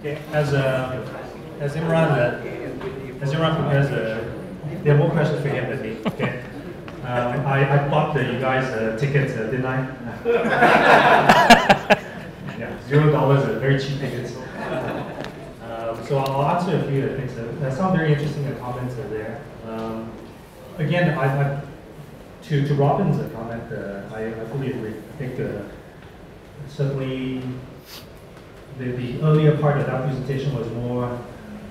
Okay, as Imran prepares, there are more questions for him than me. Okay, I bought you guys tickets, didn't I? Yeah, $0, very cheap tickets. So I'll answer a few things. Some very interesting comments are there. Again, to Robin's comment, I fully agree. I think certainly the earlier part of that presentation was more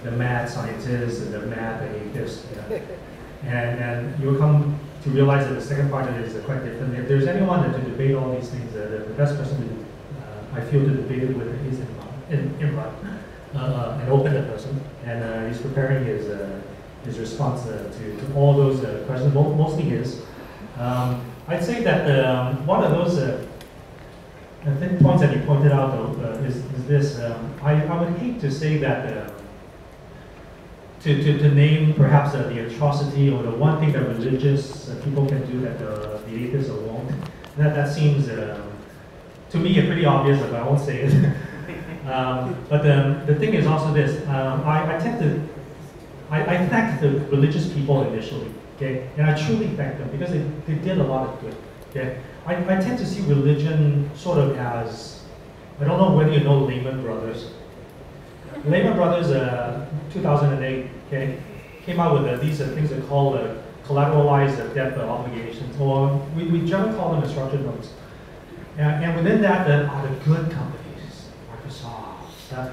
the mad scientists and the mad atheists. And you'll come to realize that the second part of it is quite different. If there's anyone that to debate all these things, the best person to, I feel, to debate it with is Imran, an open person. And he's preparing his response to all those questions, mostly his. I'd say that one of those I think points that you pointed out, though, is this. I would hate to say that to name perhaps the atrocity or the one thing that religious people can do that the atheists won't. That seems to me pretty obvious, but I won't say it. But the thing is also this. I thank the religious people initially, okay, and I truly thank them because they did a lot of good. Okay, I tend to see religion sort of as, I don't know whether you know Lehman Brothers. Lehman Brothers, 2008, okay, came out with these things that call collateralized debt obligations, or we generally call them structured notes. And within that are the good companies, Microsoft,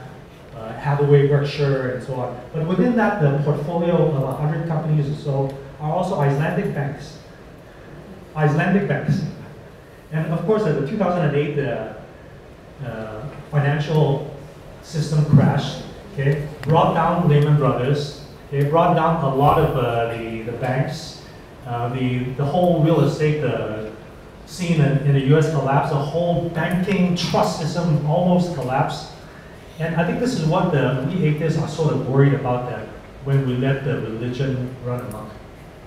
Hathaway, Berkshire, and so on. But within that, the portfolio of 100 companies or so are also Icelandic banks. And of course, the 2008 financial system crash, okay, brought down Lehman Brothers. It brought down a lot of the banks. The whole real estate scene in the U.S. collapsed. The whole banking trust system almost collapsed. And I think this is what we atheists are sort of worried about, that when we let the religion run amok.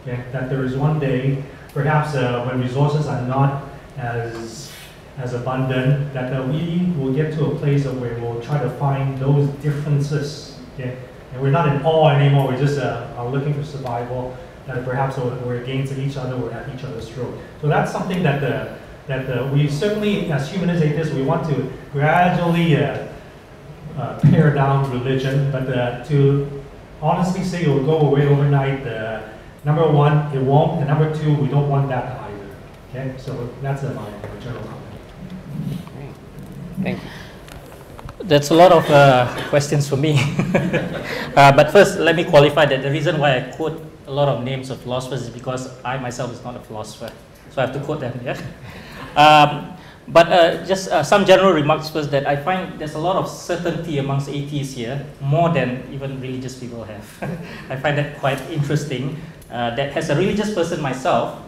Okay? That there is one day, perhaps when resources are not as abundant, that we will get to a place where we'll try to find those differences. Okay? And we're not in awe anymore, we just are looking for survival, that perhaps we're against each other, we're at each other's throat. So that's something that we certainly, as humanist atheists, we want to gradually pare down religion, but to honestly say it will go away overnight, number one, it won't, and number two, we don't want that either. Okay, so that's my general comment. Thank you. That's a lot of questions for me. But first, let me qualify that the reason why I quote a lot of names of philosophers is because I myself is not a philosopher, so I have to quote them. Yeah. But just some general remarks first, that I find there's a lot of certainty amongst atheists here, more than even religious people have. I find that quite interesting. That as a religious person myself,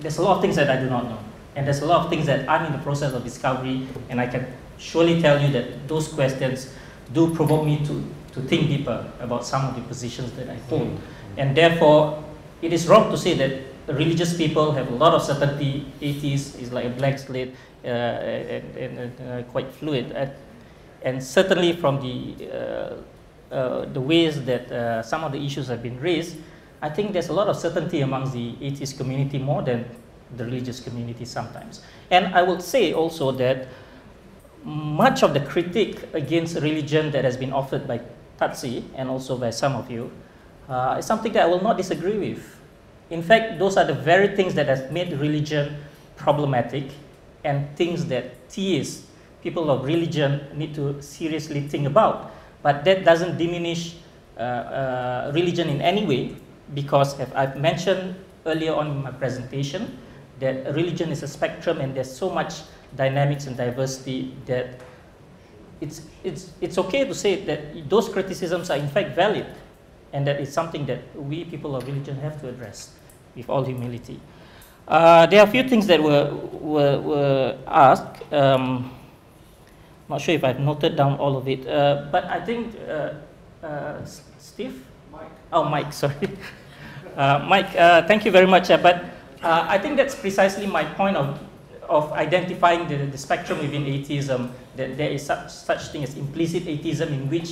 there's a lot of things that I do not know. And there's a lot of things that I'm in the process of discovery, and I can surely tell you that those questions do provoke me to think deeper about some of the positions that I hold. And therefore, it is wrong to say that religious people have a lot of certainty, atheists is like a blank slate, and quite fluid. And certainly from the ways that some of the issues have been raised, I think there's a lot of certainty amongst the atheist community more than the religious community sometimes. And I would say also that much of the critique against religion that has been offered by Tatsi and also by some of you is something that I will not disagree with. In fact, those are the very things that have made religion problematic, and things that theists, people of religion, need to seriously think about. But that doesn't diminish religion in any way, because as I've mentioned earlier on in my presentation, that religion is a spectrum and there's so much dynamics and diversity that it's okay to say that those criticisms are in fact valid, and that it's something that we people of religion have to address with all humility. There are a few things that were asked. Not sure if I've noted down all of it, but I think Steve? Mike. Oh, Mike, sorry. Mike, thank you very much. But I think that's precisely my point of identifying the spectrum within atheism, that there is such thing as implicit atheism, in which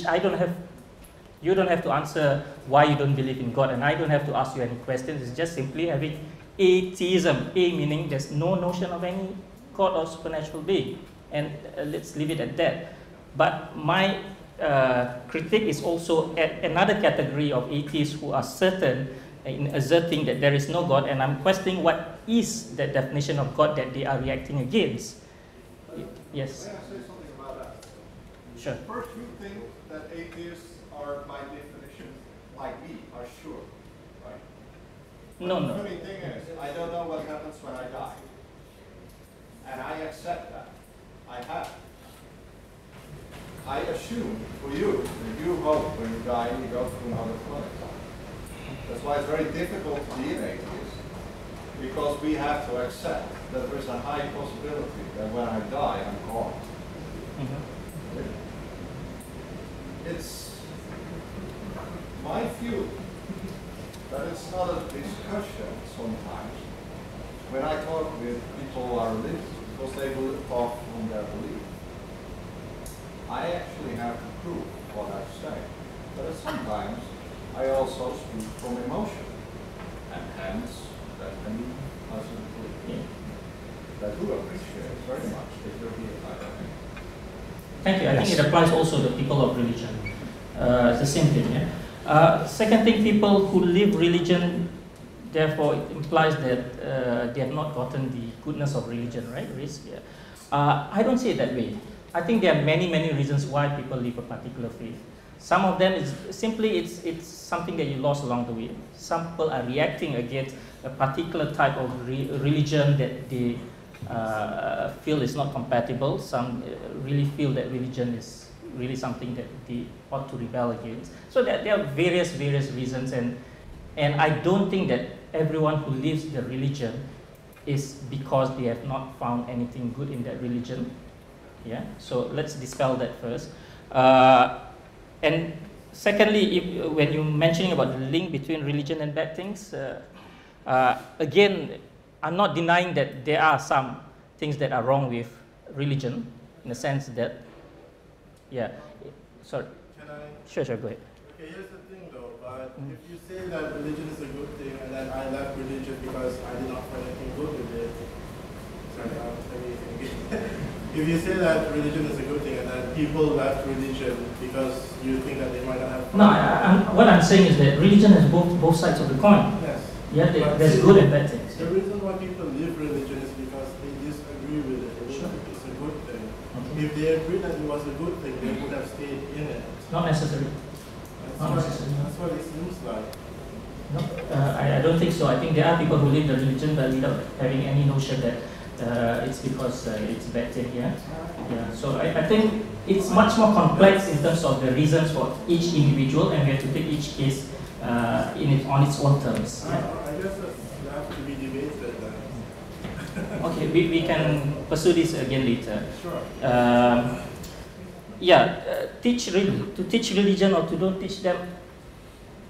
you don't have to answer why you don't believe in God, and I don't have to ask you any questions. It's just simply having atheism. A meaning there's no notion of any God or supernatural being, and let's leave it at that. But my critique is also at another category of atheists who are certain in asserting that there is no God, and I'm questioning what is the definition of God that they are reacting against. Yes? May I say something about that? Sure. First, you think that atheists are, by definition, like me, are sure, right? No, The no. funny thing is, I don't know what happens when I die. And I accept that. I have. I assume for you, that you hope when you die, you go to another planet. That's why it's very difficult to be an atheist, because we have to accept that there is a high possibility that when I die, I'm gone. It's my view that it's not a discussion sometimes when I talk with people who are religious, because they will talk from their belief. I actually have to prove what I say, but sometimes I also speak from emotion, and hence that can be possibly that do appreciate very much if you're here like that. Thank you. I think it applies also to people of religion. It's the same thing. Yeah? Second thing, people who live religion, therefore it implies that they have not gotten the goodness of religion, right? Yeah. I don't see it that way. I think there are many reasons why people live a particular faith. Some of them is simply it's something that you lost along the way. Some people are reacting against a particular type of religion that they feel is not compatible. Some really feel that religion is really something that they ought to rebel against. So there are various reasons, and I don't think that everyone who lives the religion is because they have not found anything good in that religion. Yeah. So let's dispel that first. And secondly, when you're mentioning about the link between religion and bad things, again, I'm not denying that there are some things that are wrong with religion, in the sense that, yeah, sorry. Can I? Sure, go ahead. Okay, here's the thing though, if you say that religion is a good thing and then I left religion because I did not find anything good with it, sorry, let me think. If you say that religion is a good thing and then people left religion because you think that they might not have... No, what I'm saying is that religion has both sides of the coin. Yes. Yeah, there's good and bad things. The reason why people leave religion is because they disagree with it. They don't think it's a good thing. Okay. If they agreed that it was a good thing, they would have stayed in it. Not necessary. That's what it seems like. No, I don't think so. I think there are people who live the religion but without having any notion that it's because it's bad thing. Yeah. So I think it's much more complex in terms of the reasons for each individual, and we have to take each case on its own terms. Yeah. I guess that have to be debated then. Okay, we can pursue this again later. Sure. To teach religion or to don't teach them,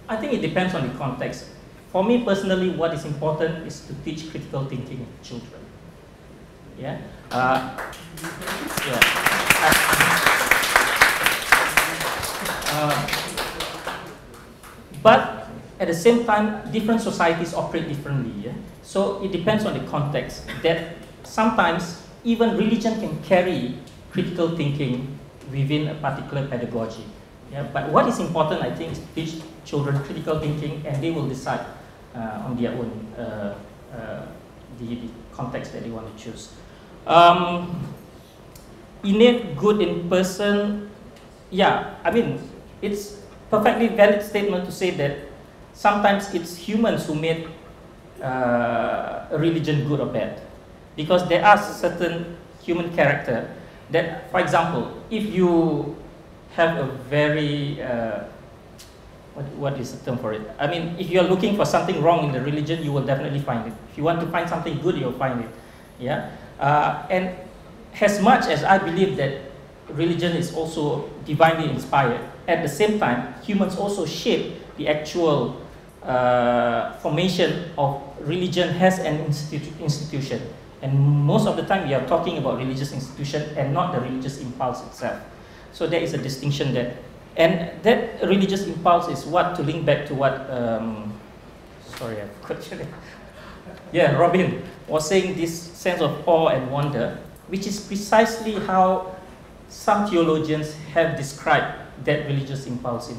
I think it depends on the context. For me personally, what is important is to teach critical thinking to children. Yeah. But at the same time, different societies operate differently. Yeah? So it depends on the context. That sometimes even religion can carry critical thinking within a particular pedagogy. Yeah? But what is important, I think, is to teach children critical thinking, and they will decide on their own the context that they want to choose. Innate good in person, yeah, I mean, it's perfectly valid statement to say that sometimes it's humans who made a religion good or bad, because there are certain human character that, for example, if you have a very what is the term for it? I mean, if you are looking for something wrong in the religion, you will definitely find it. If you want to find something good, you'll find it. Yeah, and as much as I believe that religion is also divinely inspired, at the same time, humans also shape the actual formation of religion as an institution. And most of the time we are talking about religious institution and not the religious impulse itself. So there is a distinction there. And that religious impulse is what, to link back to what, sorry, I forgot your name. Yeah, Robin was saying, this sense of awe and wonder, which is precisely how some theologians have described that religious impulse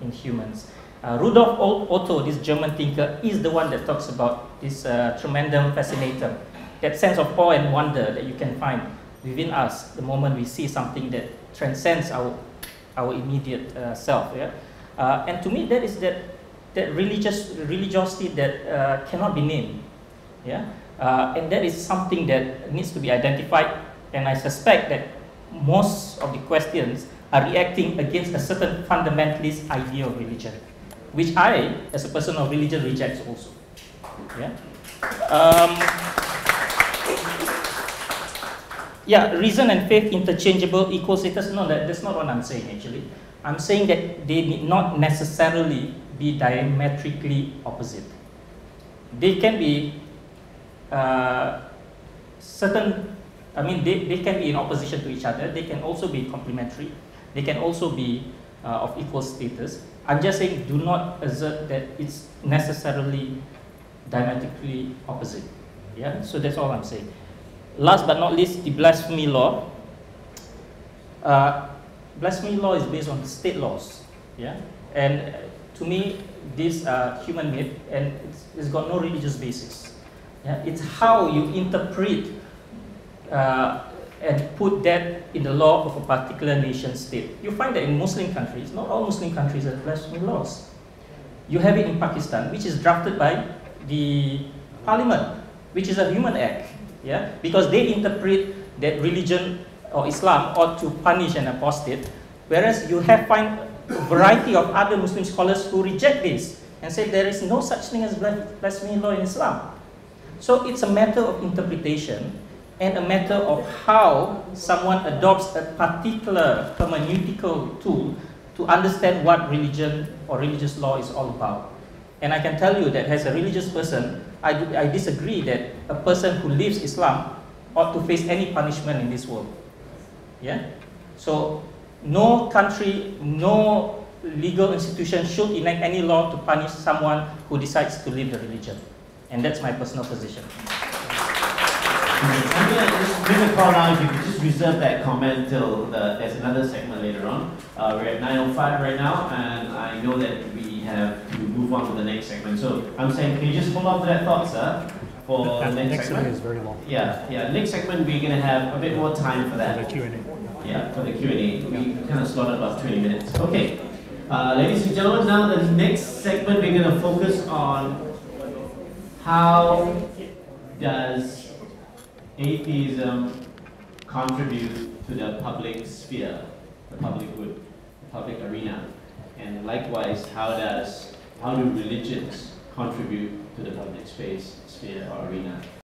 in humans. Rudolf Otto, this German thinker, is the one that talks about this tremendum fascinatum, that sense of awe and wonder that you can find within us the moment we see something that transcends our immediate self. Yeah? And to me, that is that religiosity that cannot be named. Yeah? And that is something that needs to be identified, and I suspect that most of the questions are reacting against a certain fundamentalist idea of religion, which I, as a person of religion, rejects also. Yeah? Yeah, reason and faith interchangeable, equal status. No, that's not what I'm saying actually. I'm saying that they need not necessarily be diametrically opposite. They can be they can be in opposition to each other. They can also be complementary. They can also be of equal status. I'm just saying, do not assert that it's necessarily diametrically opposite. Yeah, so that's all I'm saying. Last but not least, the blasphemy law. Blasphemy law is based on state laws. Yeah, and to me, these are human-made, and it's got no religious basis. Yeah? It's how you interpret and put that in the law of a particular nation state. You find that in Muslim countries, not all Muslim countries have blasphemy laws. You have it in Pakistan, which is drafted by the parliament, which is a human act. Yeah? Because they interpret that religion or Islam ought to punish an apostate, whereas you find a variety of other Muslim scholars who reject this and say there is no such thing as blasphemy law in Islam. So it's a matter of interpretation and a matter of how someone adopts a particular hermeneutical tool to understand what religion or religious law is all about. And I can tell you that as a religious person, I disagree that a person who lives Islam ought to face any punishment in this world. Yeah? So no country, no legal institution should enact any law to punish someone who decides to live the religion. And that's my personal position. I'm going to just bring the call now. If you could just reserve that comment till there's another segment later on. We're at 9:05 right now, and I know that we have to move on to the next segment. So I'm saying, can you just hold on to that thought, sir, for the next segment? is very long. Yeah. Next segment, we're going to have a bit more time for that. The Q&A. Yeah, for the Q&A. We kind of slotted about 20 minutes. Okay. Ladies and gentlemen, now the next segment, we're going to focus on how does atheism contribute to the public sphere, the public good, the public arena, and likewise, how do religions contribute to the public space, sphere, or arena?